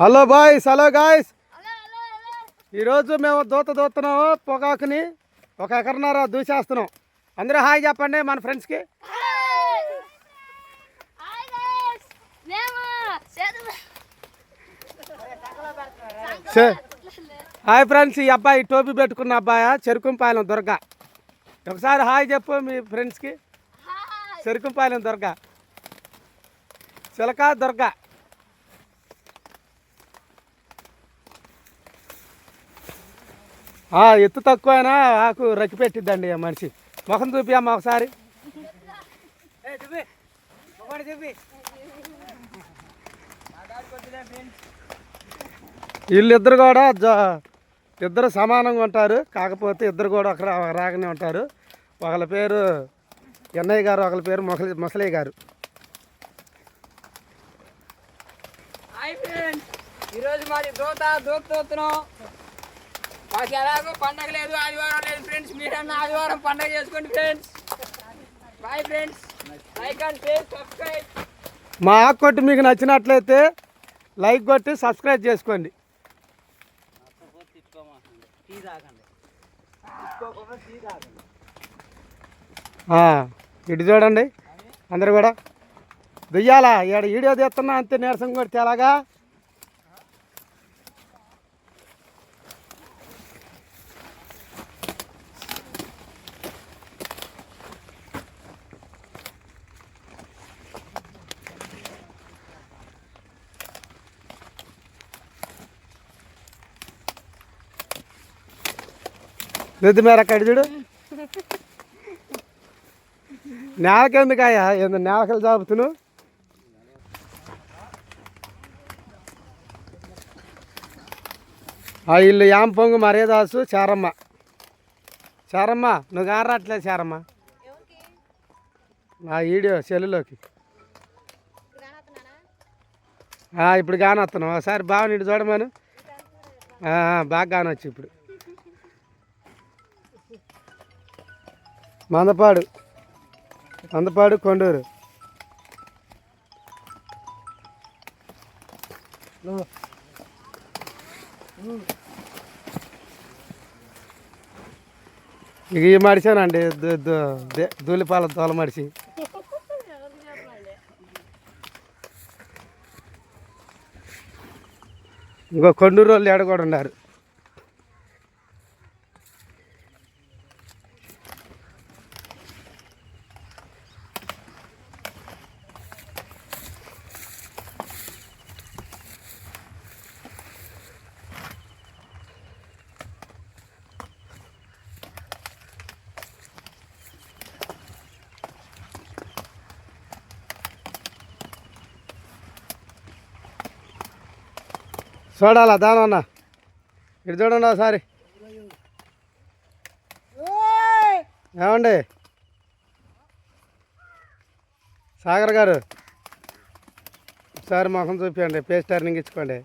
Hello boys, hello guys. ఈరోజు మేము దూతున్నాము పొగాకుని 1 ఎకరన్నర దూసేస్తున్నాం. అందరూ హాయ్ చెప్పండి మన ఫ్రెండ్స్కి. Hi friends. ఈ అబ్బాయి టోపీ పెట్టుకున్న అబ్బాయి చెరుకుంపాలెం దుర్గా. ఒకసారి హాయ్ చెప్పు మీ ఫ్రెండ్స్కి. చెరుకుంపాలెం దుర్గా, చిలక దుర్గా. ఎత్తు తక్కువైనా ఆకు రక్కి పెట్టిద్దండి మనిషి. ముఖం చూపియమ్మా ఒకసారి. వీళ్ళిద్దరు కూడా ఇద్దరు సమానంగా ఉంటారు. కాకపోతే ఇద్దరు కూడా ఒక రాగానే ఉంటారు. ఒకళ్ళ పేరు ఎన్నయ్య గారు, ఒకళ్ళ పేరు ముసలయ్య గారు. ఈరోజు మాది దూతున్నాం. మాకు ఎలాగో పండగ లేదు, ఆదివారం లేదు ఫ్రెండ్స్. మీరన్నా ఆదివారం పండగ చేసుకోండి friends. Bye friends. Like and share, subscribe. మా ఆకు కొట్టి మీకు నచ్చినట్లయితే లైక్ కొట్టి సబ్స్క్రైబ్ చేసుకోండి. ఇటు చూడండి అందరు కూడా దుయ్యాలా. ఇక్కడ వీడియో తీస్తున్నా అంతే, నీరసం కొడితే ఎలాగా. లేదు మేర అక్కడ చూడు. నేలకెందుకాయ ఏందో నేలకలు చాపుతును. ఇల్లు యాంపొంగు మర్యాదాసు చారమ్మ. చారమ్మ నువ్వు గారట్లేదు చారమ్మ. నా వీడియో సెల్లులోకి ఇప్పుడు కానొస్తున్నావు. ఒకసారి బాగా నీటి చూడమను. బాగా కానొచ్చు ఇప్పుడు. మందపాడు కొండూరు. ఇక ఈ మడిచానండి దూలిపాల తోల మడిచి. ఇంకో కొండూరు వాళ్ళు ఏడ కూడా ఉన్నారు. చూడాలా దానన్నా. ఇటు చూడండి ఒకసారి. ఏమండి సాగర్ గారు, ఒకసారి ముఖం చూపించండి, పేస్ట్ టర్నింగ్ ఇచ్చుకోండి.